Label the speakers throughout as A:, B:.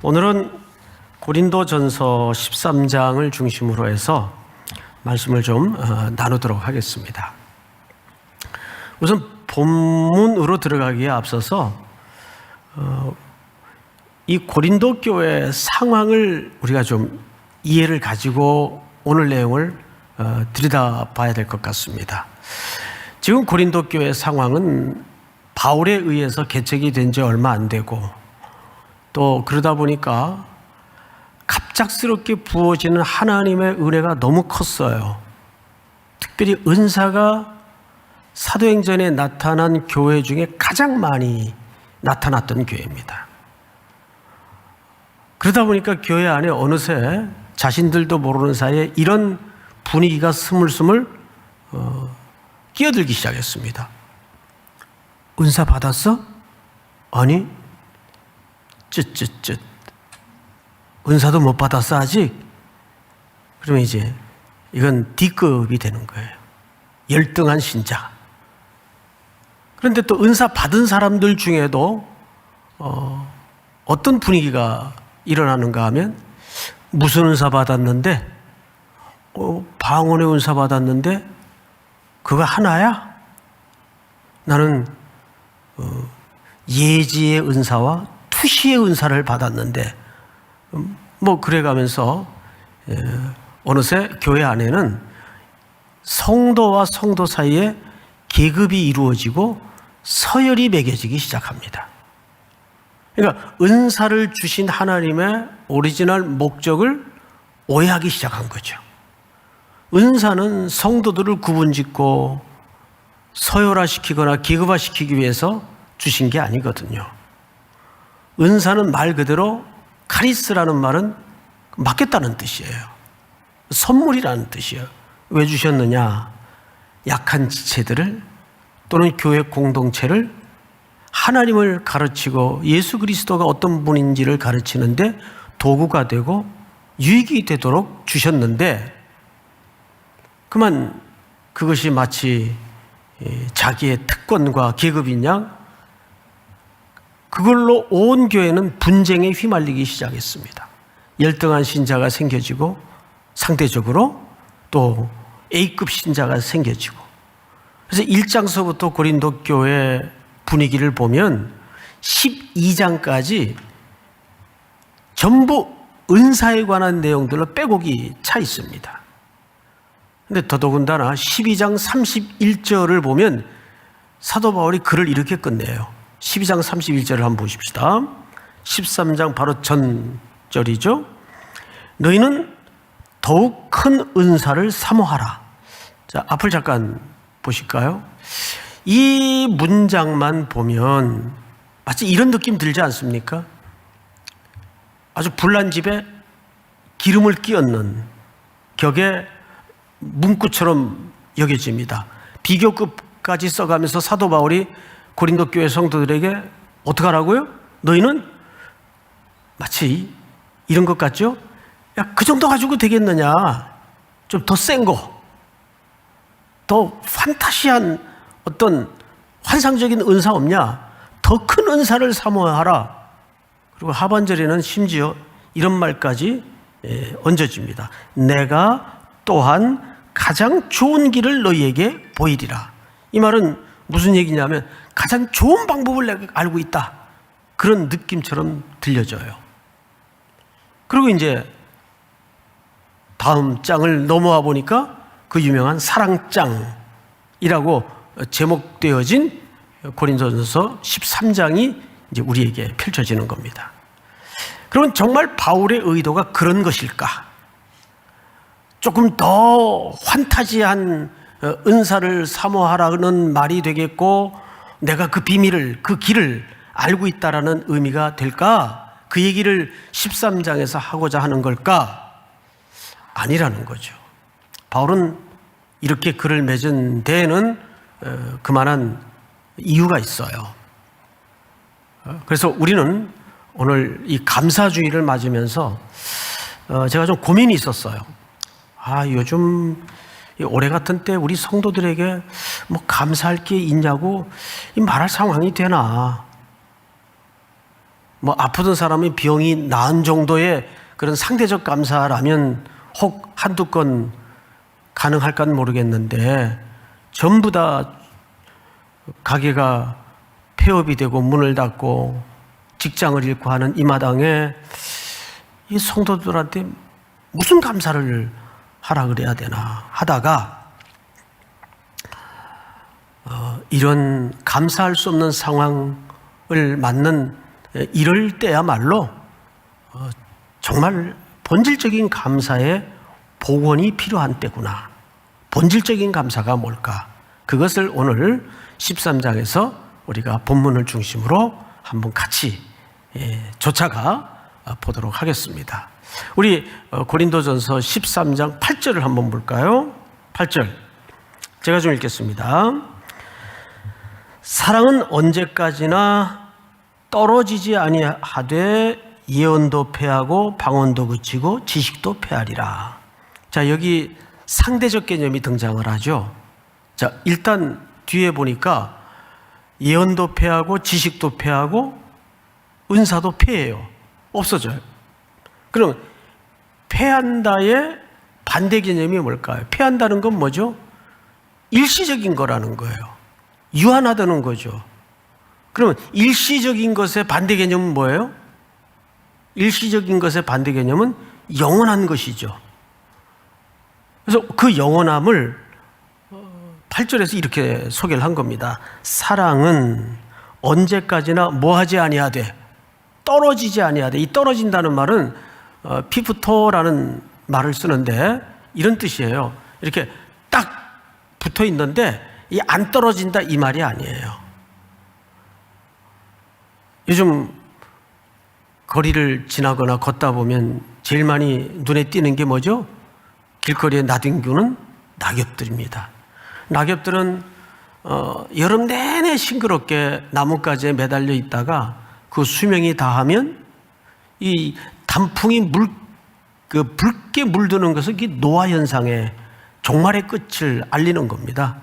A: 오늘은 고린도전서 13장을 중심으로 해서 말씀을 좀 나누도록 하겠습니다. 우선 본문으로 들어가기에 앞서서 이 고린도 교회 상황을 우리가 좀 이해를 가지고 오늘 내용을 들여다봐야 될 것 같습니다. 지금 고린도 교회 상황은 바울에 의해서 개척이 된 지 얼마 안 되고 또 그러다 보니까 갑작스럽게 부어지는 하나님의 은혜가 너무 컸어요. 특별히 은사가 사도행전에 나타난 교회 중에 가장 많이 나타났던 교회입니다. 그러다 보니까 교회 안에 어느새 자신들도 모르는 사이에 이런 분위기가 스물스물 끼어들기 시작했습니다. 은사 받았어? 아니, 쯧. 은사도 못 받았어 아직? 그러면 이제 이건 D급이 되는 거예요. 열등한 신자. 그런데 또 은사 받은 사람들 중에도 어떤 분위기가 일어나는가 하면 무슨 은사 받았는데 방언의 은사 받았는데 그거 하나야? 나는 예지의 은사와 투시의 은사를 받았는데 뭐 그래가면서 어느새 교회 안에는 성도와 성도 사이에 계급이 이루어지고 서열이 매겨지기 시작합니다. 그러니까 은사를 주신 하나님의 오리지널 목적을 오해하기 시작한 거죠. 은사는 성도들을 구분짓고 서열화시키거나 계급화시키기 위해서 주신 게 아니거든요. 은사는 말 그대로 카리스라는 말은 맡겼다는 뜻이에요. 선물이라는 뜻이에요. 왜 주셨느냐? 약한 지체들을 또는 교회 공동체를 하나님을 가르치고 예수 그리스도가 어떤 분인지를 가르치는데 도구가 되고 유익이 되도록 주셨는데 그만 그것이 마치 자기의 특권과 계급인 양 그걸로 온 교회는 분쟁에 휘말리기 시작했습니다. 열등한 신자가 생겨지고 상대적으로 또 A급 신자가 생겨지고 그래서 1장서부터 고린도 교회 분위기를 보면 12장까지 전부 은사에 관한 내용들로 빼곡이 차 있습니다. 그런데 더더군다나 12장 31절을 보면 사도 바울이 글을 이렇게 끝내요. 12장 31절을 한번 보십시다. 13장 바로 전절이죠. 너희는 더욱 큰 은사를 사모하라. 자, 앞을 잠깐 보실까요? 이 문장만 보면 마치 이런 느낌 들지 않습니까? 아주 불난 집에 기름을 끼얹는 격의 문구처럼 여겨집니다. 비교급까지 써가면서 사도 바울이 고린도 교회 성도들에게 어떻게 하라고요? 너희는 마치 이런 것 같죠? 야, 그 정도 가지고 되겠느냐? 좀 더 센 거, 더 판타시한 어떤 환상적인 은사 없냐? 더 큰 은사를 사모하라. 그리고 하반절에는 심지어 이런 말까지 얹어집니다. 내가 또한 가장 좋은 길을 너희에게 보이리라. 이 말은 무슨 얘기냐면 가장 좋은 방법을 내가 알고 있다. 그런 느낌처럼 들려져요. 그리고 이제 다음 장을 넘어와 보니까 그 유명한 사랑장이라고 제목되어진 고린도전서 13장이 이제 우리에게 펼쳐지는 겁니다. 그러면 정말 바울의 의도가 그런 것일까? 조금 더 환타지한 은사를 사모하라는 말이 되겠고 내가 그 비밀을, 그 길을 알고 있다라는 의미가 될까? 그 얘기를 13장에서 하고자 하는 걸까? 아니라는 거죠. 바울은 이렇게 글을 맺은 데에는 그만한 이유가 있어요. 그래서 우리는 오늘 이 감사주의를 맞으면서 제가 좀 고민이 있었어요. 요즘 올해 같은 때 우리 성도들에게 뭐 감사할 게 있냐고 말할 상황이 되나? 뭐 아프던 사람이 병이 나은 정도의 그런 상대적 감사라면 혹 한두 건 가능할까는 모르겠는데, 전부 다 가게가 폐업이 되고 문을 닫고 직장을 잃고 하는 이 마당에 이 성도들한테 무슨 감사를 하라 그래야 되나 하다가 이런 감사할 수 없는 상황을 맞는 이럴 때야말로 정말 본질적인 감사의 복원이 필요한 때구나. 본질적인 감사가 뭘까? 그것을 오늘 13장에서 우리가 본문을 중심으로 한번 같이 쫓아가 보도록 하겠습니다. 우리 고린도전서 13장 8절을 한번 볼까요? 8절 제가 좀 읽겠습니다. 사랑은 언제까지나 떨어지지 아니하되 예언도 패하고 방언도 그치고 지식도 패하리라. 자, 여기 상대적 개념이 등장을 하죠. 자, 일단 뒤에 보니까 예언도 패하고 지식도 패하고 은사도 패해요. 없어져요. 그럼 패한다의 반대 개념이 뭘까요? 패한다는 건 뭐죠? 일시적인 거라는 거예요. 유한하다는 거죠. 그러면 일시적인 것의 반대 개념은 뭐예요? 일시적인 것의 반대 개념은 영원한 것이죠. 그래서 그 영원함을 8절에서 이렇게 소개를 한 겁니다. 사랑은 언제까지나 뭐하지 아니하되, 떨어지지 아니하되. 이 떨어진다는 말은 피프토라는 말을 쓰는데 이런 뜻이에요. 이렇게 딱 붙어 있는데 이 안 떨어진다 이 말이 아니에요. 요즘 거리를 지나거나 걷다 보면 제일 많이 눈에 띄는 게 뭐죠? 길거리에 나뒹구는 낙엽들입니다. 낙엽들은 여름 내내 싱그럽게 나뭇가지에 매달려 있다가 그 수명이 다하면 이 단풍이 붉게 물드는 것은 이 노화 현상의 종말의 끝을 알리는 겁니다.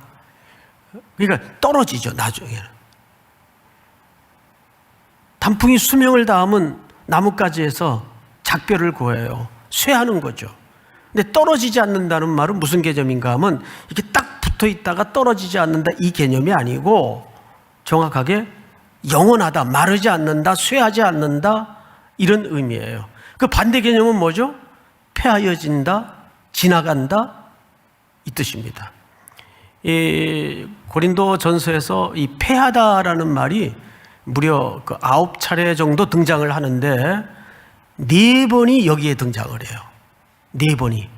A: 그러니까 떨어지죠, 나중에는. 단풍이 수명을 다하면 나뭇가지에서 작별을 고해요. 쇠하는 거죠. 근데 떨어지지 않는다는 말은 무슨 개념인가 하면 이렇게 딱 붙어 있다가 떨어지지 않는다 이 개념이 아니고 정확하게 영원하다, 마르지 않는다, 쇠하지 않는다 이런 의미예요. 그 반대 개념은 뭐죠? 폐하여진다, 지나간다 이 뜻입니다. 이 고린도 전서에서 이 폐하다라는 말이 무려 9차례 정도 등장을 하는데 4번이 여기에 등장을 해요. 4번이.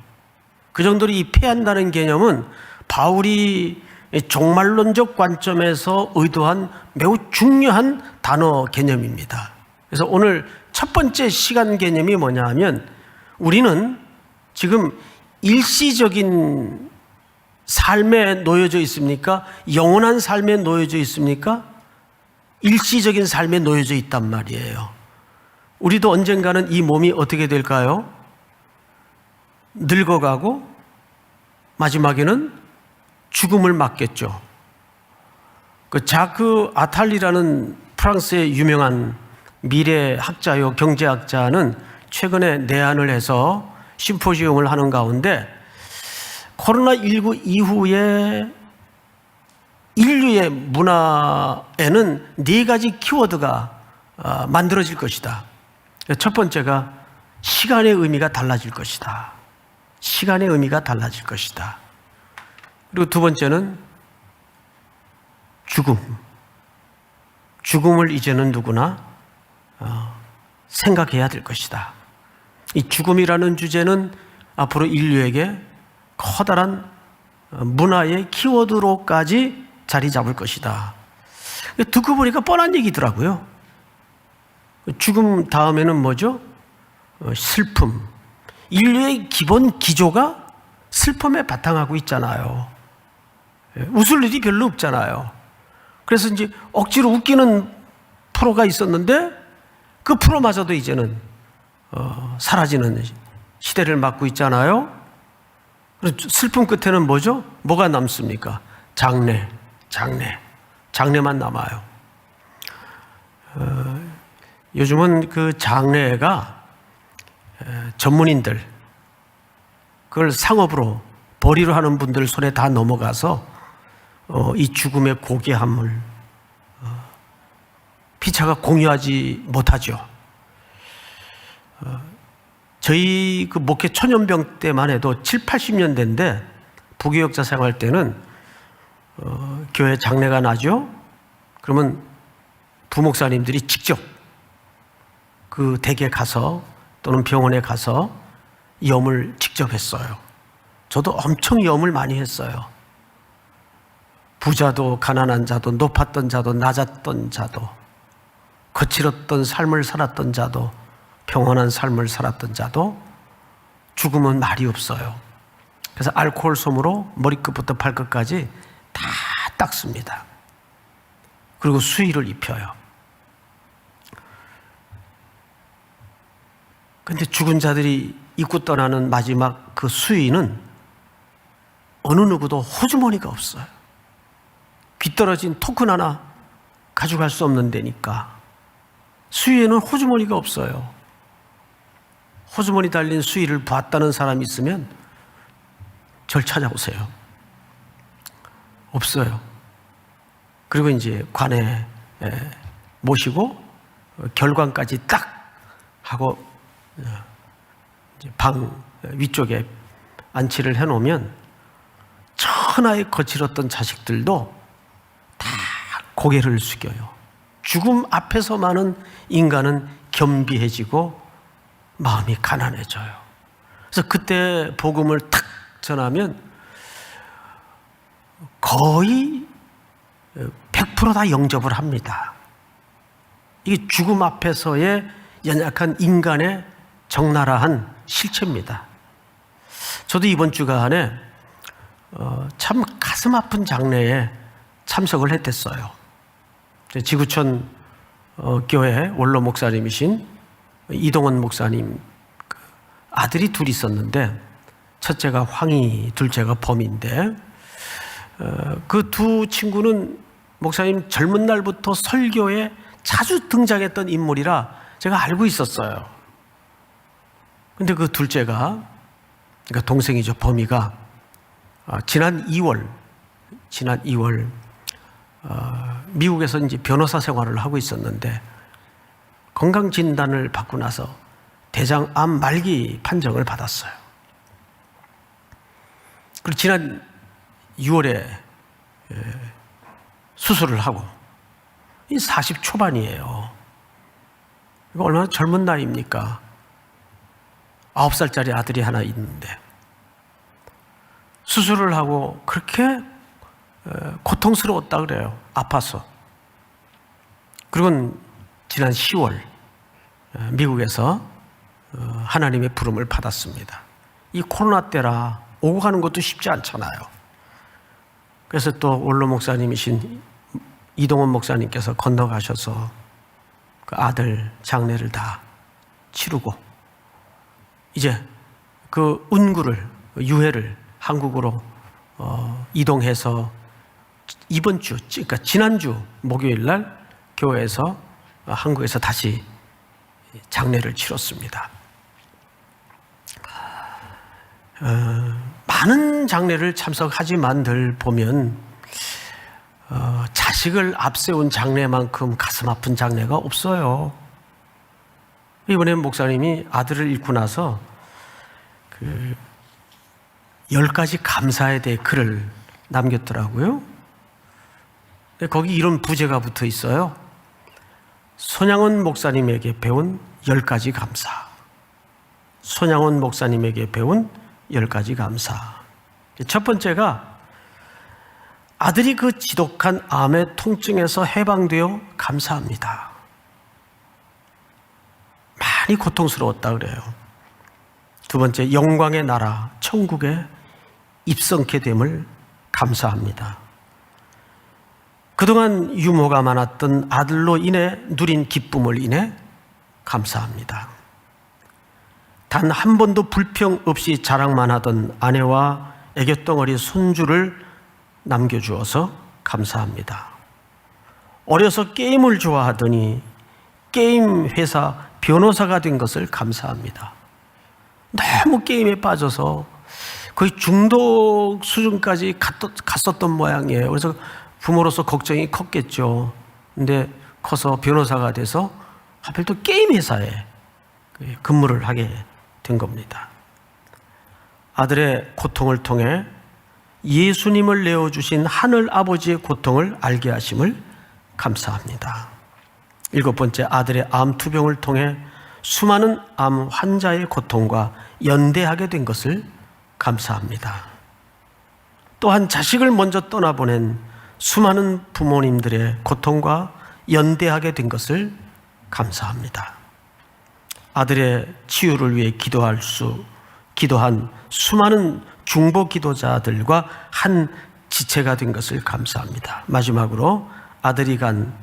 A: 그 정도로 이 폐한다는 개념은 바울이 종말론적 관점에서 의도한 매우 중요한 단어 개념입니다. 그래서 오늘 첫 번째 시간 개념이 뭐냐 하면 우리는 지금 일시적인 삶에 놓여져 있습니까? 영원한 삶에 놓여져 있습니까? 일시적인 삶에 놓여져 있단 말이에요. 우리도 언젠가는 이 몸이 어떻게 될까요? 늙어가고 마지막에는 죽음을 맞겠죠. 그 자크 아탈리라는 프랑스의 유명한 미래학자요 경제학자는 최근에 내한을 해서 심포지움을 하는 가운데 코로나19 이후에 인류의 문화에는 4가지 키워드가 만들어질 것이다. 첫 번째가 시간의 의미가 달라질 것이다. 시간의 의미가 달라질 것이다. 그리고 두 번째는 죽음. 죽음을 이제는 누구나 생각해야 될 것이다. 이 죽음이라는 주제는 앞으로 인류에게 커다란 문화의 키워드로까지 자리 잡을 것이다. 듣고 보니까 뻔한 얘기더라고요. 죽음 다음에는 뭐죠? 슬픔. 인류의 기본 기조가 슬픔에 바탕하고 있잖아요. 웃을 일이 별로 없잖아요. 그래서 이제 억지로 웃기는 프로가 있었는데 그 프로마저도 이제는 사라지는 시대를 맞고 있잖아요. 슬픔 끝에는 뭐죠? 뭐가 남습니까? 장례만 남아요. 요즘은 그 장례가 전문인들, 그걸 상업으로 벌이로 하는 분들 손에 다 넘어가서 이 죽음의 고귀함을 피차가 공유하지 못하죠. 저희 그 목회 초년병 때만 해도 7, 80년대인데 부교역자 생활 때는 교회 장례가 나죠. 그러면 부목사님들이 직접 그 댁에 가서 또는 병원에 가서 염을 직접 했어요. 저도 엄청 염을 많이 했어요. 부자도 가난한 자도 높았던 자도 낮았던 자도 거칠었던 삶을 살았던 자도 평온한 삶을 살았던 자도 죽으면 말이 없어요. 그래서 알코올 솜으로 머리끝부터 발끝까지 다 닦습니다. 그리고 수의를 입혀요. 그런데 죽은 자들이 입고 떠나는 마지막 그 수의는 어느 누구도 호주머니가 없어요. 귀떨어진 토큰 하나 가져갈 수 없는 데니까 수의에는 호주머니가 없어요. 호주머니 달린 수의를 봤다는 사람이 있으면 절 찾아오세요. 없어요. 그리고 이제 관에 모시고 결관까지 딱 하고 이제 방 위쪽에 안치를 해놓으면 천하에 거칠었던 자식들도 다 고개를 숙여요. 죽음 앞에서만은 인간은 겸비해지고 마음이 가난해져요. 그래서 그때 복음을 탁 전하면 거의 100% 다 영접을 합니다. 이게 죽음 앞에서의 연약한 인간의 적나라한 실체입니다. 저도 이번 주간에 참 가슴 아픈 장례에 참석을 했댔어요. 지구촌 교회 원로 목사님이신 이동원 목사님 아들이 둘 있었는데 첫째가 황희, 둘째가 범인데 그 두 친구는 목사님 젊은 날부터 설교에 자주 등장했던 인물이라 제가 알고 있었어요. 근데 그 둘째가, 그러니까 동생이죠, 범이가 지난 2월 미국에서 이제 변호사 생활을 하고 있었는데 건강 진단을 받고 나서 대장암 말기 판정을 받았어요. 그리고 지난 6월에 수술을 하고 40 초반이에요. 이거 얼마나 젊은 나이입니까? 9살짜리 아들이 하나 있는데 수술을 하고 그렇게 고통스러웠다 그래요. 아파서. 그리고 지난 10월 미국에서 하나님의 부름을 받았습니다. 이 코로나 때라 오고 가는 것도 쉽지 않잖아요. 그래서 또 원로 목사님이신 이동원 목사님께서 건너가셔서 그 아들 장례를 다 치르고 이제 그 운구를 유해를 한국으로 이동해서 이번 주, 그러니까 지난주 목요일 날 교회에서 한국에서 다시 장례를 치렀습니다. 많은 장례를 참석하지만들 보면 자식을 앞세운 장례만큼 가슴 아픈 장례가 없어요. 이번에 목사님이 아들을 잃고 나서 10가지 감사에 대해 글을 남겼더라고요. 거기 이런 부제가 붙어 있어요. 손양원 목사님에게 배운 10가지 감사. 손양원 목사님에게 배운 10가지 감사. 첫 번째가 아들이 그 지독한 암의 통증에서 해방되어 감사합니다. 많이 고통스러웠다 그래요. 두 번째, 영광의 나라 천국에 입성케 됨을 감사합니다. 그동안 유모가 많았던 아들로 인해 누린 기쁨을 인해 감사합니다. 단 한 번도 불평 없이 자랑만 하던 아내와 애교덩어리 손주를 남겨주어서 감사합니다. 어려서 게임을 좋아하더니 게임 회사 변호사가 된 것을 감사합니다. 너무 게임에 빠져서 거의 중독 수준까지 갔었던 모양이에요. 그래서 부모로서 걱정이 컸겠죠. 근데 커서 변호사가 돼서 하필 또 게임 회사에 근무를 하게 된 겁니다. 아들의 고통을 통해 예수님을 내어주신 하늘 아버지의 고통을 알게 하심을 감사합니다. 7번째, 아들의 암 투병을 통해 수많은 암 환자의 고통과 연대하게 된 것을 감사합니다. 또한 자식을 먼저 떠나보낸 수많은 부모님들의 고통과 연대하게 된 것을 감사합니다. 아들의 치유를 위해 기도한 수많은 중보 기도자들과 한 지체가 된 것을 감사합니다. 마지막으로 아들이 간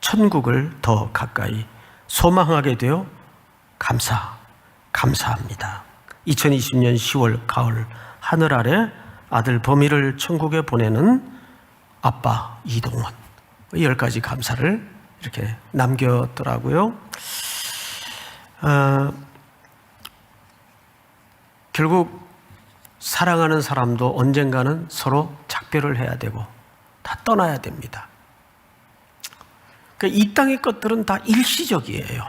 A: 천국을 더 가까이 소망하게 되어 감사합니다. 2020년 10월 가을 하늘 아래 아들 범이를 천국에 보내는 아빠 이동원, 10가지 감사를 이렇게 남겼더라고요. 결국 사랑하는 사람도 언젠가는 서로 작별을 해야 되고 다 떠나야 됩니다. 그러니까 이 땅의 것들은 다 일시적이에요.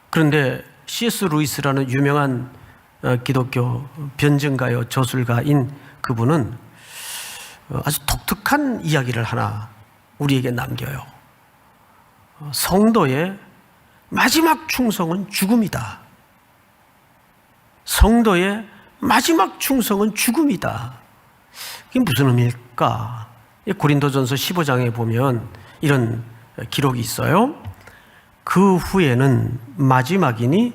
A: 그런데 C.S. 루이스라는 유명한 기독교 변증가요 저술가인 그분은 아주 독특한 이야기를 하나 우리에게 남겨요. 성도의 마지막 충성은 죽음이다. 성도의 마지막 충성은 죽음이다. 이게 무슨 의미일까? 고린도전서 15장에 보면 이런 기록이 있어요. 그 후에는 마지막이니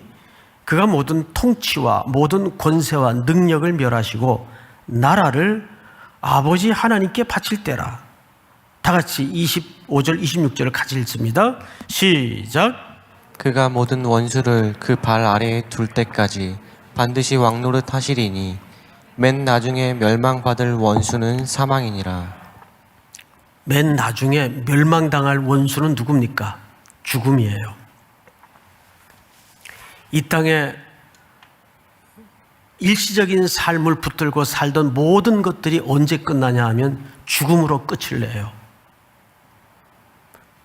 A: 그가 모든 통치와 모든 권세와 능력을 멸하시고 나라를 아버지 하나님께 바칠 때라. 다 같이 25절 26절을 같이 읽습니다. 시작.
B: 그가 모든 원수를 그 발 아래에 둘 때까지 반드시 왕노릇 하시리니 맨 나중에 멸망받을 원수는 사망이니라.
A: 맨 나중에 멸망당할 원수는 누굽니까? 죽음이에요. 이 땅에 일시적인 삶을 붙들고 살던 모든 것들이 언제 끝나냐 하면 죽음으로 끝을 내요.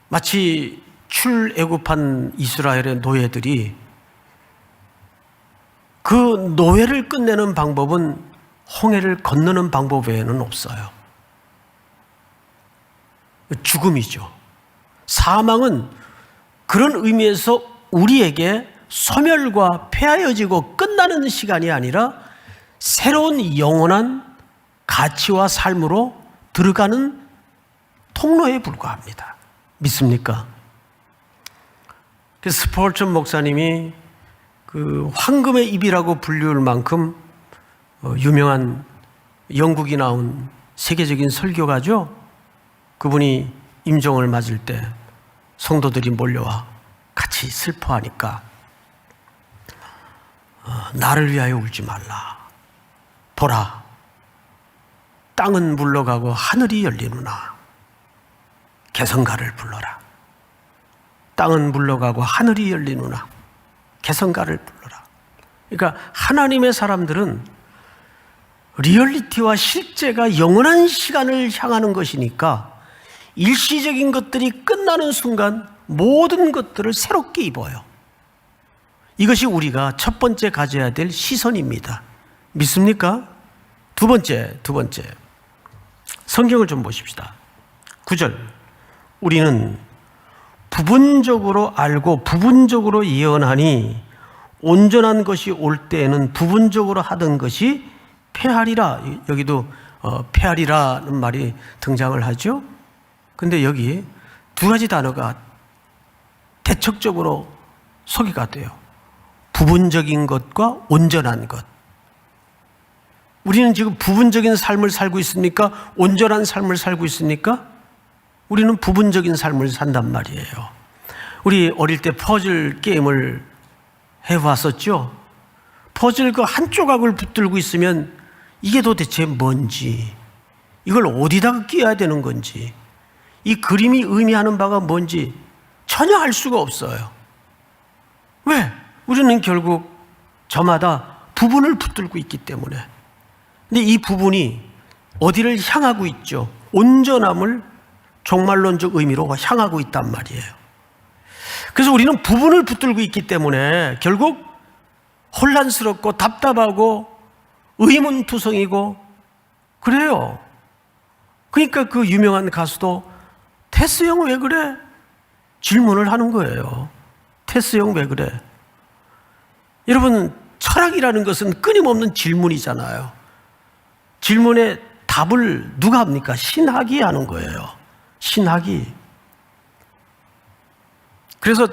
A: 마치 출애굽한 이스라엘의 노예들이 그 노예를 끝내는 방법은 홍해를 건너는 방법 외에는 없어요. 죽음이죠. 사망은 그런 의미에서 우리에게 소멸과 폐하여지고 끝나는 시간이 아니라 새로운 영원한 가치와 삶으로 들어가는 통로에 불과합니다. 믿습니까? 스폴전 목사님이 그 황금의 입이라고 불리울 만큼 유명한 영국이 나온 세계적인 설교가죠. 그분이 임종을 맞을 때 성도들이 몰려와 같이 슬퍼하니까 나를 위하여 울지 말라. 보라, 땅은 물러가고 하늘이 열리누나 개성가를 불러라. 땅은 물러가고 하늘이 열리누나 개성가를 불러라. 그러니까 하나님의 사람들은 리얼리티와 실제가 영원한 시간을 향하는 것이니까 일시적인 것들이 끝나는 순간 모든 것들을 새롭게 입어요. 이것이 우리가 첫 번째 가져야 될 시선입니다. 믿습니까? 두 번째. 성경을 좀 보십시다. 9절. 우리는 부분적으로 알고 부분적으로 예언하니 온전한 것이 올 때에는 부분적으로 하던 것이 폐하리라. 여기도 폐하리라는 말이 등장을 하죠. 근데 여기 두 가지 단어가 대척적으로 소개가 돼요. 부분적인 것과 온전한 것. 우리는 지금 부분적인 삶을 살고 있습니까? 온전한 삶을 살고 있습니까? 우리는 부분적인 삶을 산단 말이에요. 우리 어릴 때 퍼즐 게임을 해봤었죠? 퍼즐 그 한 조각을 붙들고 있으면 이게 도대체 뭔지, 이걸 어디다가 끼워야 되는 건지, 이 그림이 의미하는 바가 뭔지 전혀 알 수가 없어요. 왜? 우리는 결국 저마다 부분을 붙들고 있기 때문에. 근데 이 부분이 어디를 향하고 있죠? 온전함을 종말론적 의미로 향하고 있단 말이에요. 그래서 우리는 부분을 붙들고 있기 때문에 결국 혼란스럽고 답답하고 의문투성이고 그래요. 그러니까 그 유명한 가수도 테스 형 왜 그래? 질문을 하는 거예요. 테스 형 왜 그래? 여러분, 철학이라는 것은 끊임없는 질문이잖아요. 질문에 답을 누가 합니까? 신학이 하는 거예요. 신학이. 그래서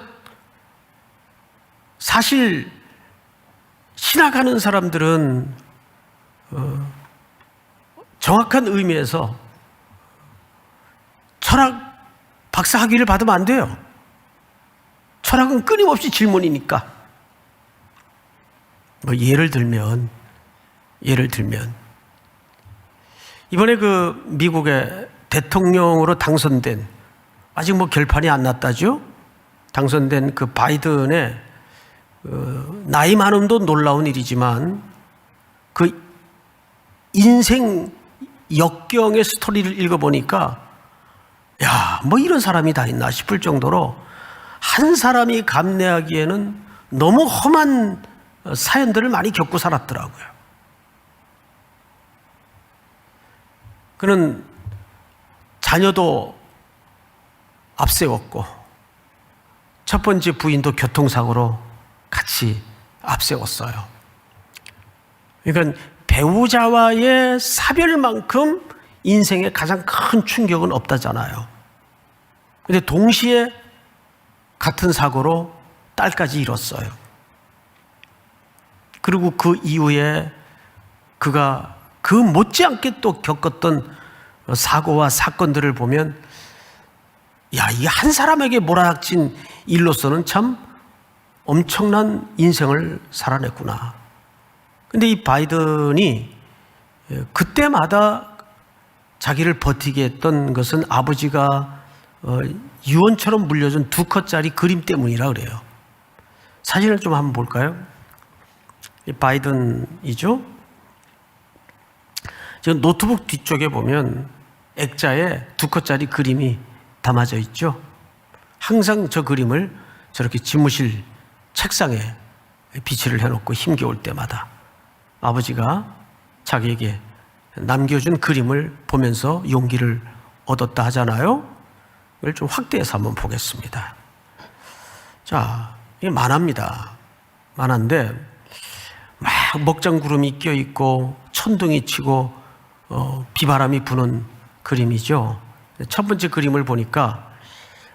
A: 사실 신학하는 사람들은 정확한 의미에서 철학 박사 학위를 받으면 안 돼요. 철학은 끊임없이 질문이니까. 뭐 예를 들면 이번에 그 미국의 대통령으로 당선된, 아직 뭐 결판이 안 났다죠? 당선된 그 바이든의 나이 많음도 놀라운 일이지만 그 인생 역경의 스토리를 읽어보니까 야, 뭐 이런 사람이 다 있나 싶을 정도로 한 사람이 감내하기에는 너무 험한 사연들을 많이 겪고 살았더라고요. 그는 자녀도 앞세웠고 첫 번째 부인도 교통사고로 같이 앞세웠어요. 그러니까 배우자와의 사별만큼 인생에 가장 큰 충격은 없다잖아요. 근데 동시에 같은 사고로 딸까지 잃었어요. 그리고 그 이후에 그가 그 못지않게 또 겪었던 사고와 사건들을 보면 야, 이 한 사람에게 몰아닥친 일로서는 참 엄청난 인생을 살아냈구나. 근데 이 바이든이 그때마다 자기를 버티게 했던 것은 아버지가 유언처럼 물려준 2컷짜리 그림 때문이라 그래요. 사진을 좀 한번 볼까요? 이 바이든이죠. 지금 노트북 뒤쪽에 보면 액자에 2컷짜리 그림이 담아져 있죠. 항상 저 그림을 저렇게 집무실 책상에 비치를 해놓고 힘겨울 때마다 아버지가 자기에게 남겨준 그림을 보면서 용기를 얻었다 하잖아요. 이걸 좀 확대해서 한번 보겠습니다. 자, 이게 만화입니다. 만화인데 막 먹장구름이 껴있고 천둥이 치고 비바람이 부는 그림이죠. 첫 번째 그림을 보니까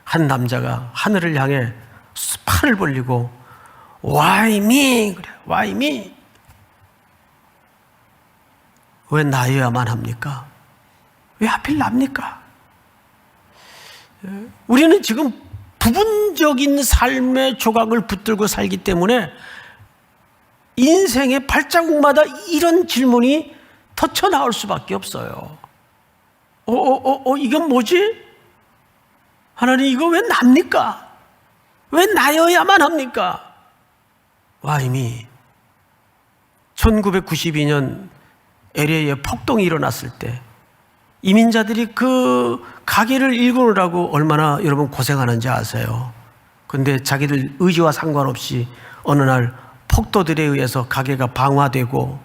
A: 한 남자가 하늘을 향해 팔을 벌리고 Why me? 그래, Why me? 왜 나여야만 합니까? 왜 하필 납니까? 우리는 지금 부분적인 삶의 조각을 붙들고 살기 때문에 인생의 발자국마다 이런 질문이 터쳐 나올 수밖에 없어요. 이건 뭐지? 하나님, 이거 왜 납니까? 왜 나여야만 합니까? Why me? 1992년 LA에 폭동이 일어났을 때 이민자들이 그 가게를 일구느라고 얼마나 여러분 고생하는지 아세요? 근데 자기들 의지와 상관없이 어느 날 폭도들에 의해서 가게가 방화되고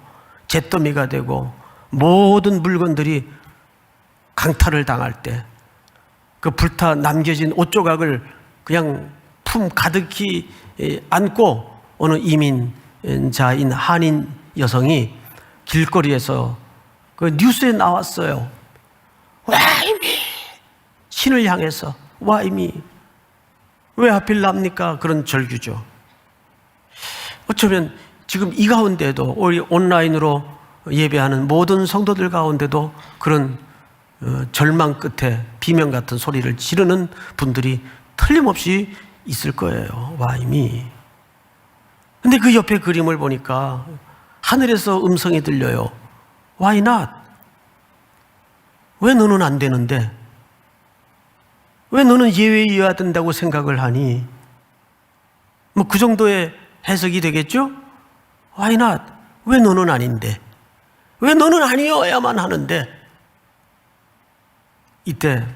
A: 잿더미가 되고 모든 물건들이 강탈을 당할 때 그 불타 남겨진 옷 조각을 그냥 품 가득히 안고 어느 이민자인 한인 여성이 길거리에서 그 뉴스에 나왔어요. Why me? 신을 향해서 Why me? 왜 하필 납니까? 그런 절규죠. 어쩌면 지금 이 가운데도 우리 온라인으로 예배하는 모든 성도들 가운데도 그런 절망 끝에 비명 같은 소리를 지르는 분들이 틀림없이 있을 거예요. Why me? 근데 그 옆에 그림을 보니까 하늘에서 음성이 들려요. Why not? 왜 너는 안 되는데? 왜 너는 예외여야 된다고 생각을 하니? 뭐 그 정도의 해석이 되겠죠? Why not? 왜 너는 아닌데? 왜 너는 아니어야만 하는데? 이때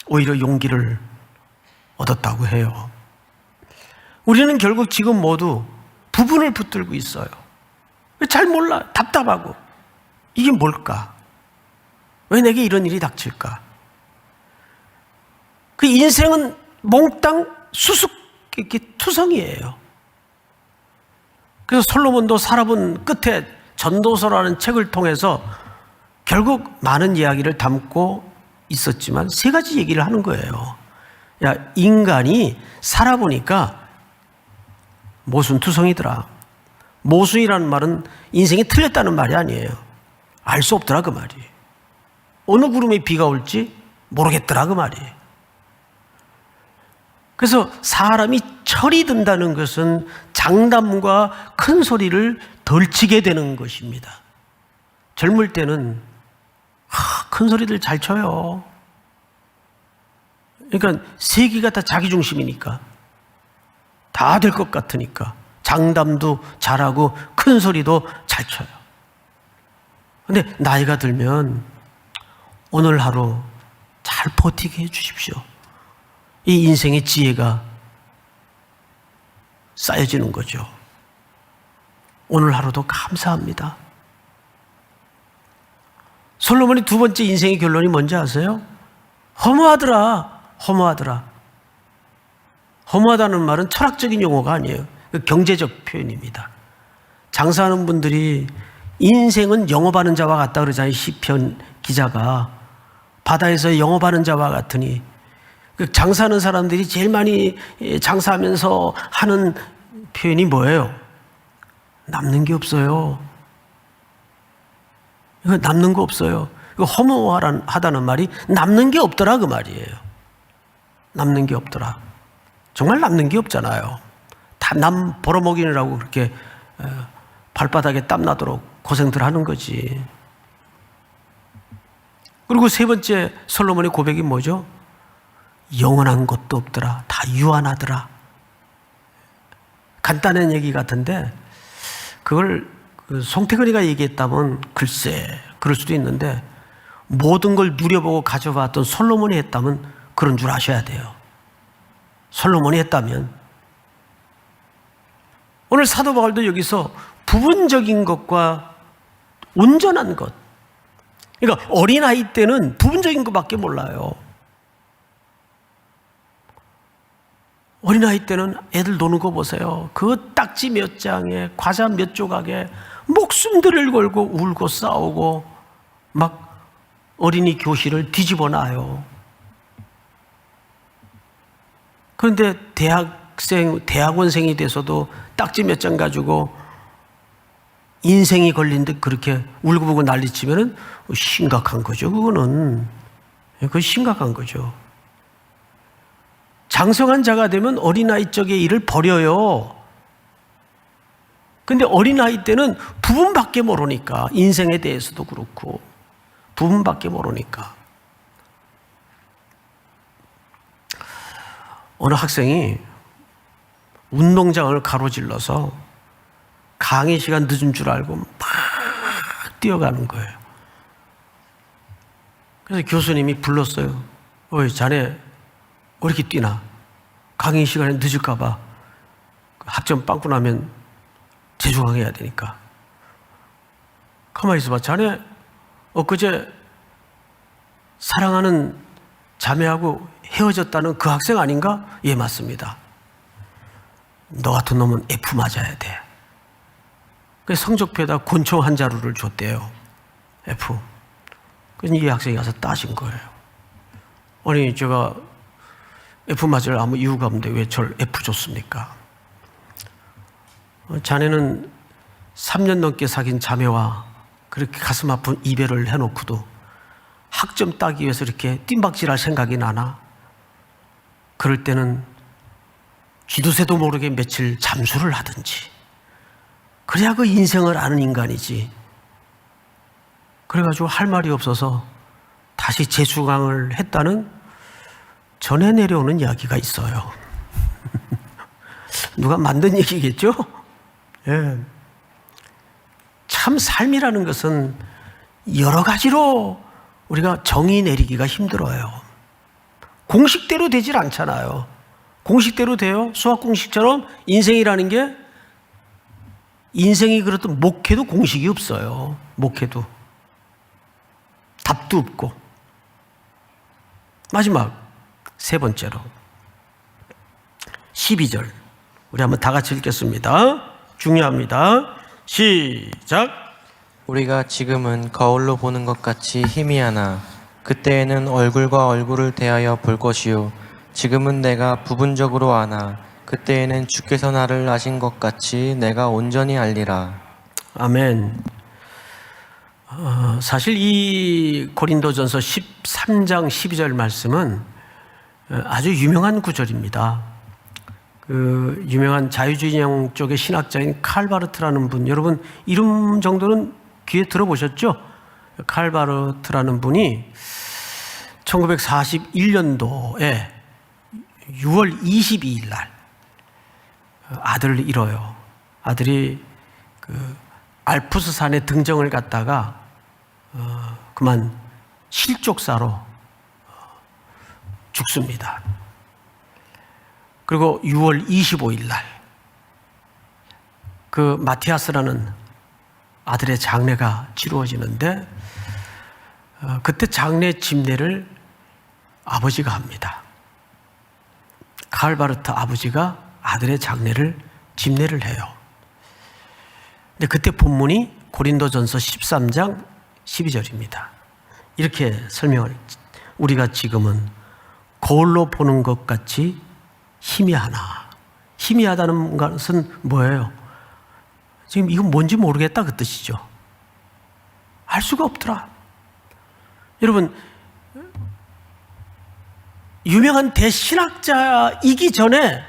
A: 오히려 용기를 얻었다고 해요. 우리는 결국 지금 모두 부분을 붙들고 있어요. 잘 몰라. 답답하고. 이게 뭘까? 왜 내게 이런 일이 닥칠까? 그 인생은 몽땅 수수께끼투성이에요. 그래서 솔로몬도 살아본 끝에 전도서라는 책을 통해서 결국 많은 이야기를 담고 있었지만 세 가지 얘기를 하는 거예요. 야, 인간이 살아보니까 모순투성이더라. 모순이라는 말은 인생이 틀렸다는 말이 아니에요. 알 수 없더라 그 말이에요. 어느 구름에 비가 올지 모르겠더라 그 말이에요. 그래서 사람이 철이 든다는 것은 장담과 큰 소리를 덜 치게 되는 것입니다. 젊을 때는 큰 소리들 잘 쳐요. 그러니까 세계가 다 자기 중심이니까 다 될 것 같으니까 장담도 잘하고 큰 소리도 잘 쳐요. 근데 나이가 들면 오늘 하루 잘 버티게 해 주십시오. 이 인생의 지혜가 쌓여지는 거죠. 오늘 하루도 감사합니다. 솔로몬이 두 번째 인생의 결론이 뭔지 아세요? 허무하더라. 허무하더라. 허무하다는 말은 철학적인 용어가 아니에요. 경제적 표현입니다. 장사하는 분들이 인생은 영업하는 자와 같다 그러잖아요. 시편 기자가. 바다에서 영업하는 자와 같으니. 장사하는 사람들이 제일 많이 장사하면서 하는 표현이 뭐예요? 남는 게 없어요. 이거 남는 거 없어요. 이거 허무하다는 말이 남는 게 없더라 그 말이에요. 남는 게 없더라. 정말 남는 게 없잖아요. 다 남 벌어먹이느라고 그렇게 발바닥에 땀 나도록 고생들 하는 거지. 그리고 세 번째 솔로몬의 고백이 뭐죠? 영원한 것도 없더라. 다 유한하더라. 간단한 얘기 같은데 그걸 송태근이가 얘기했다면 글쎄 그럴 수도 있는데 모든 걸 누려보고 가져봤던 솔로몬이 했다면 그런 줄 아셔야 돼요. 솔로몬이 했다면. 오늘 사도 바울도 여기서 부분적인 것과 온전한 것. 그러니까 어린아이 때는 부분적인 것밖에 몰라요. 어린아이 때는 애들 노는 거 보세요. 그 딱지 몇 장에 과자 몇 조각에 목숨들을 걸고 울고 싸우고 막 어린이 교실을 뒤집어 놔요. 그런데 대학원생이 돼서도 딱지 몇 장 가지고 인생이 걸린 듯 그렇게 울고불고 난리치면은 심각한 거죠. 그건 심각한 거죠. 장성한 자가 되면 어린아이 쪽의 일을 버려요. 근데 어린아이 때는 부분밖에 모르니까 인생에 대해서도 그렇고 부분밖에 모르니까 어느 학생이 운동장을 가로질러서 강의 시간 늦은 줄 알고 막 뛰어가는 거예요. 그래서 교수님이 불렀어요. 어이 자네 왜 이렇게 뛰나? 강의 시간에 늦을까 봐 학점 빵꾸 나면 재수강해야 되니까. 가만히 있어봐. 자네 엊그제 사랑하는 자매하고 헤어졌다는 그 학생 아닌가? 예, 맞습니다. 너 같은 놈은 F 맞아야 돼. 그래서 성적표에다 권총 한 자루를 줬대요. F. 그래서 이 학생이 가서 따진 거예요. 아니 제가 F 맞을 아무 이유가 없는데 왜 저를 F 줬습니까? 자네는 3년 넘게 사귄 자매와 그렇게 가슴 아픈 이별을 해놓고도 학점 따기 위해서 이렇게 뜀박질할 생각이 나나? 그럴 때는 쥐두새도 모르게 며칠 잠수를 하든지 그래야 그 인생을 아는 인간이지. 그래가지고 할 말이 없어서 다시 재수강을 했다는 전에 내려오는 이야기가 있어요. 누가 만든 얘기겠죠? 예. 참 삶이라는 것은 여러 가지로 우리가 정의 내리기가 힘들어요. 공식대로 되질 않잖아요. 공식대로 돼요? 수학 공식처럼 인생이라는 게, 인생이 그렇든 목회도 공식이 없어요. 목회도. 답도 없고. 마지막 세 번째로 12절 우리 한번 다 같이 읽겠습니다. 중요합니다. 시작.
B: 우리가 지금은 거울로 보는 것 같이 희미하나 그때에는 얼굴과 얼굴을 대하여 볼 것이요 지금은 내가 부분적으로 아나 그때에는 주께서 나를 아신 것 같이 내가 온전히 알리라.
A: 아멘. 사실 이 고린도전서 13장 12절 말씀은 아주 유명한 구절입니다. 그 유명한 자유주의형 쪽의 신학자인 칼 바르트라는 분, 여러분 이름 정도는 귀에 들어보셨죠? 칼 바르트라는 분이 1941년도에 6월 22일 날 아들을 잃어요. 아들이 그 알프스 산에 등정을 갔다가 그만 실족사로 죽습니다. 그리고 6월 25일 날 그 마티아스라는 아들의 장례가 치루어지는데 그때 장례 집례를 아버지가 합니다. 칼 바르트 아버지가 아들의 장례를 집례를 해요. 근데 그때 본문이 고린도전서 13장 12절입니다. 이렇게 설명을, 우리가 지금은 거울로 보는 것 같이 희미하나. 희미하다는 것은 뭐예요? 지금 이건 뭔지 모르겠다 그 뜻이죠. 알 수가 없더라. 여러분, 유명한 대신학자이기 전에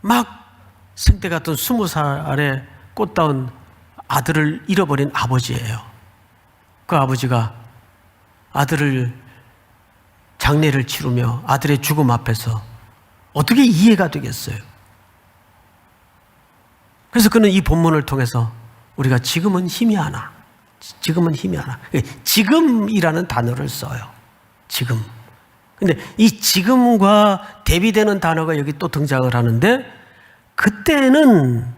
A: 막 생때 같은 20살에 꽃다운 아들을 잃어버린 아버지예요. 그 아버지가 아들을 장례를 치르며 아들의 죽음 앞에서 어떻게 이해가 되겠어요? 그래서 그는 이 본문을 통해서 우리가 지금은 희미하나, 지금은 희미하나, 지금이라는 단어를 써요. 지금. 근데 이 지금과 대비되는 단어가 여기 또 등장을 하는데, 그때는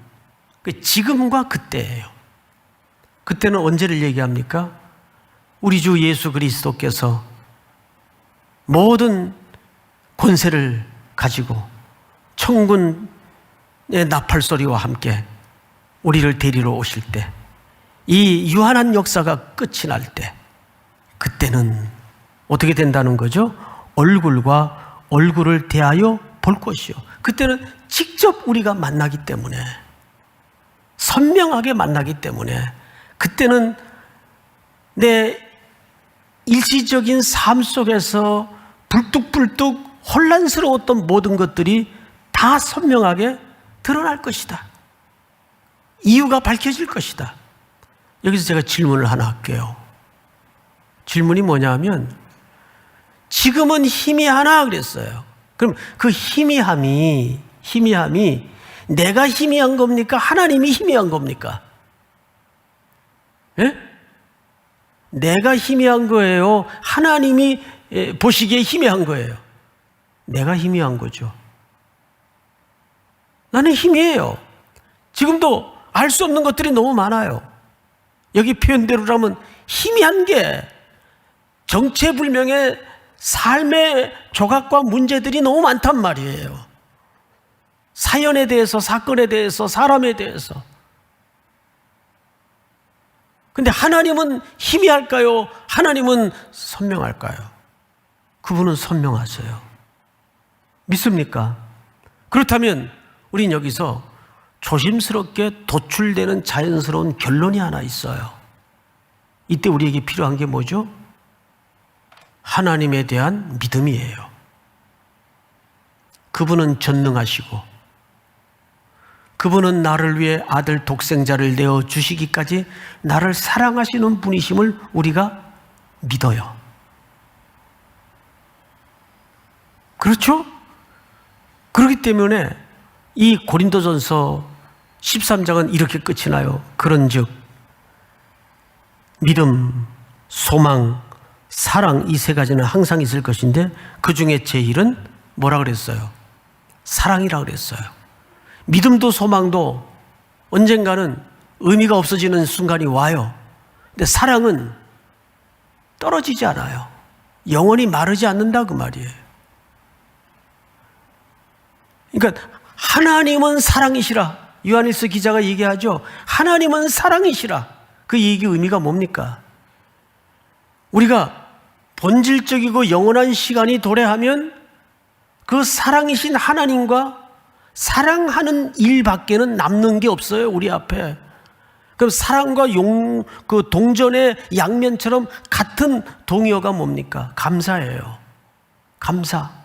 A: 지금과 그때예요. 그때는 언제를 얘기합니까? 우리 주 예수 그리스도께서 모든 권세를 가지고 천군의 나팔 소리와 함께 우리를 데리러 오실 때, 이 유한한 역사가 끝이 날 때, 그때는 어떻게 된다는 거죠? 얼굴과 얼굴을 대하여 볼 것이요. 그때는 직접 우리가 만나기 때문에, 선명하게 만나기 때문에, 그때는 내 일시적인 삶 속에서 불뚝불뚝 혼란스러웠던 모든 것들이 다 선명하게 드러날 것이다. 이유가 밝혀질 것이다. 여기서 제가 질문을 하나 할게요. 질문이 뭐냐면, 지금은 희미하나 그랬어요. 그럼 그 희미함이 내가 희미한 겁니까? 하나님이 희미한 겁니까? 예? 내가 희미한 거예요? 하나님이 보시기에 희미한 거예요? 내가 희미한 거죠. 나는 희미해요. 지금도 알 수 없는 것들이 너무 많아요. 여기 표현대로라면 희미한 게 정체불명의 삶의 조각과 문제들이 너무 많단 말이에요. 사연에 대해서, 사건에 대해서, 사람에 대해서. 근데 하나님은 희미할까요? 하나님은 선명할까요? 그분은 선명하세요. 믿습니까? 그렇다면 우린 여기서 조심스럽게 도출되는 자연스러운 결론이 하나 있어요. 이때 우리에게 필요한 게 뭐죠? 하나님에 대한 믿음이에요. 그분은 전능하시고, 그분은 나를 위해 아들 독생자를 내어 주시기까지 나를 사랑하시는 분이심을 우리가 믿어요. 그렇죠? 그렇기 때문에 이 고린도전서 13장은 이렇게 끝이 나요. 그런즉 믿음, 소망, 사랑 이 세 가지는 항상 있을 것인데 그 중에 제일은 뭐라 그랬어요? 사랑이라 그랬어요. 믿음도 소망도 언젠가는 의미가 없어지는 순간이 와요. 근데 사랑은 떨어지지 않아요. 영원히 마르지 않는다 그 말이에요. 그러니까 하나님은 사랑이시라. 요한일서 기자가 얘기하죠. 하나님은 사랑이시라. 그 얘기 의미가 뭡니까? 우리가 본질적이고 영원한 시간이 도래하면 그 사랑이신 하나님과 사랑하는 일밖에는 남는 게 없어요. 우리 앞에. 그럼 사랑과 그 동전의 양면처럼 같은 동의어가 뭡니까? 감사예요. 감사.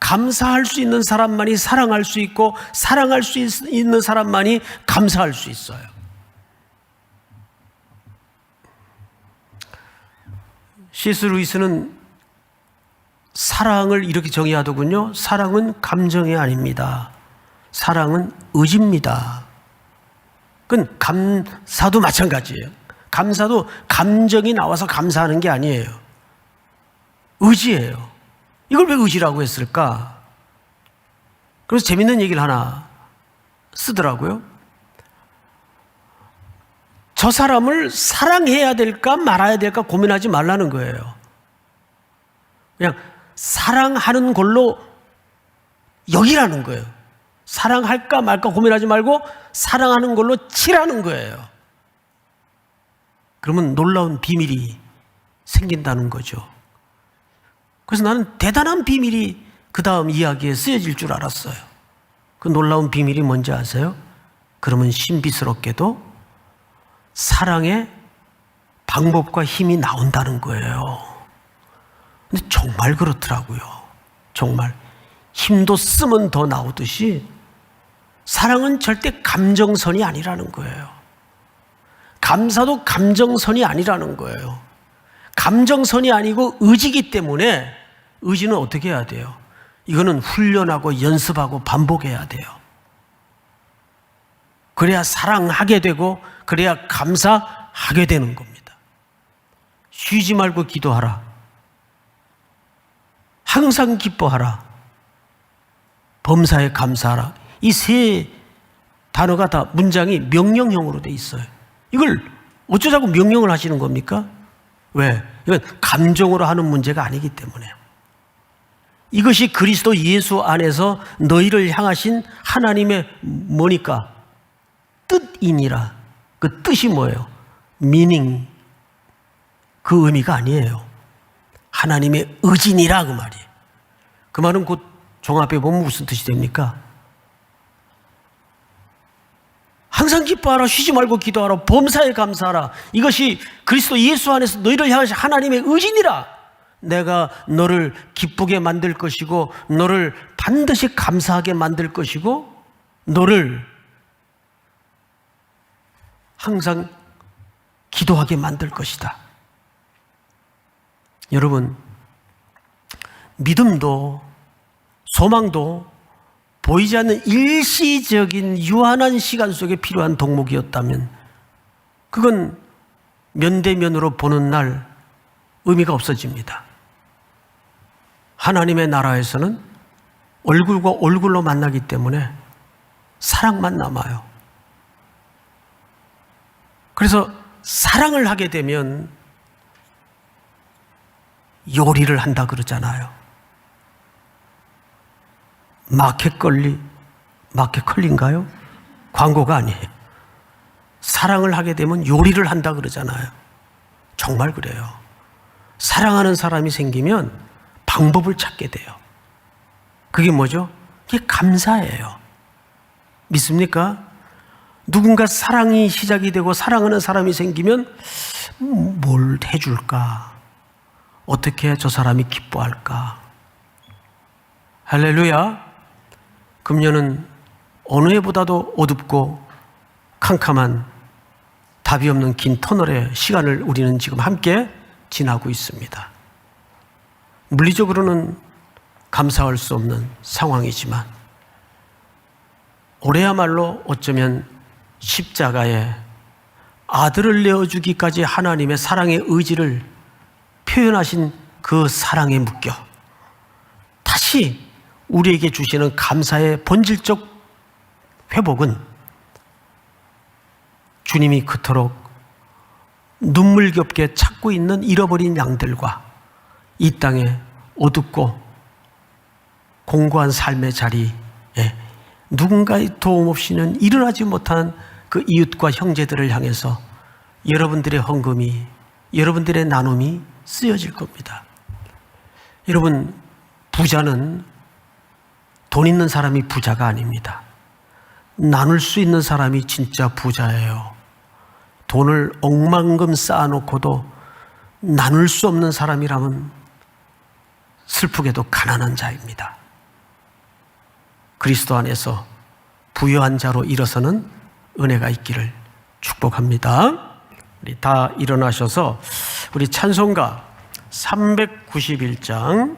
A: 감사할 수 있는 사람만이 사랑할 수 있고 사랑할 수 있는 사람만이 감사할 수 있어요. C.S. 루이스는 사랑을 이렇게 정의하더군요. 사랑은 감정이 아닙니다. 사랑은 의지입니다. 그건 감사도 마찬가지예요. 감사도 감정이 나와서 감사하는 게 아니에요. 의지예요. 이걸 왜 의지라고 했을까? 그래서 재밌는 얘기를 하나 쓰더라고요. 저 사람을 사랑해야 될까 말아야 될까 고민하지 말라는 거예요. 그냥 사랑하는 걸로 여기라는 거예요. 사랑할까 말까 고민하지 말고 사랑하는 걸로 치라는 거예요. 그러면 놀라운 비밀이 생긴다는 거죠. 그래서 나는 대단한 비밀이 그 다음 이야기에 쓰여질 줄 알았어요. 그 놀라운 비밀이 뭔지 아세요? 그러면 신비스럽게도 사랑의 방법과 힘이 나온다는 거예요. 근데 정말 그렇더라고요. 정말 힘도 쓰면 더 나오듯이 사랑은 절대 감정선이 아니라는 거예요. 감사도 감정선이 아니라는 거예요. 감정선이 아니고 의지이기 때문에 의지는 어떻게 해야 돼요? 이거는 훈련하고 연습하고 반복해야 돼요. 그래야 사랑하게 되고 그래야 감사하게 되는 겁니다. 쉬지 말고 기도하라. 항상 기뻐하라. 범사에 감사하라. 이 세 단어가 다 문장이 명령형으로 돼 있어요. 이걸 어쩌자고 명령을 하시는 겁니까? 왜? 이건 감정으로 하는 문제가 아니기 때문에. 이것이 그리스도 예수 안에서 너희를 향하신 하나님의 뭐니까? 뜻이니라. 그 뜻이 뭐예요? meaning. 그 의미가 아니에요. 하나님의 의지니라 그 말이에요. 그 말은 곧 종합해 보면 무슨 뜻이 됩니까? 항상 기뻐하라, 쉬지 말고 기도하라, 범사에 감사하라. 이것이 그리스도 예수 안에서 너희를 향하신 하나님의 의지니라. 내가 너를 기쁘게 만들 것이고 너를 반드시 감사하게 만들 것이고 너를 항상 기도하게 만들 것이다. 여러분, 믿음도 소망도 보이지 않는 일시적인 유한한 시간 속에 필요한 덕목이었다면 그건 면대면으로 보는 날 의미가 없어집니다. 하나님의 나라에서는 얼굴과 얼굴로 만나기 때문에 사랑만 남아요. 그래서 사랑을 하게 되면 요리를 한다 그러잖아요. 마켓컬리인가요? 광고가 아니에요. 사랑을 하게 되면 요리를 한다 그러잖아요. 정말 그래요. 사랑하는 사람이 생기면 방법을 찾게 돼요. 그게 뭐죠? 그게 감사예요. 믿습니까? 누군가 사랑이 시작이 되고 사랑하는 사람이 생기면 뭘 해줄까? 어떻게 저 사람이 기뻐할까? 할렐루야. 금년은 어느 해보다도 어둡고 캄캄한 답이 없는 긴 터널의 시간을 우리는 지금 함께 지나고 있습니다. 물리적으로는 감사할 수 없는 상황이지만 올해야말로 어쩌면 십자가에 아들을 내어주기까지 하나님의 사랑의 의지를 표현하신 그 사랑에 묶여 다시 우리에게 주시는 감사의 본질적 회복은 주님이 그토록 눈물겹게 찾고 있는 잃어버린 양들과 이 땅에 어둡고 공고한 삶의 자리에 누군가의 도움 없이는 일어나지 못한 그 이웃과 형제들을 향해서 여러분들의 헌금이, 여러분들의 나눔이 쓰여질 겁니다. 여러분, 부자는 돈 있는 사람이 부자가 아닙니다. 나눌 수 있는 사람이 진짜 부자예요. 돈을 억만금 쌓아놓고도 나눌 수 없는 사람이라면 슬프게도 가난한 자입니다. 그리스도 안에서 부유한 자로 일어서는 은혜가 있기를 축복합니다. 우리 다 일어나셔서 우리 찬송가 391장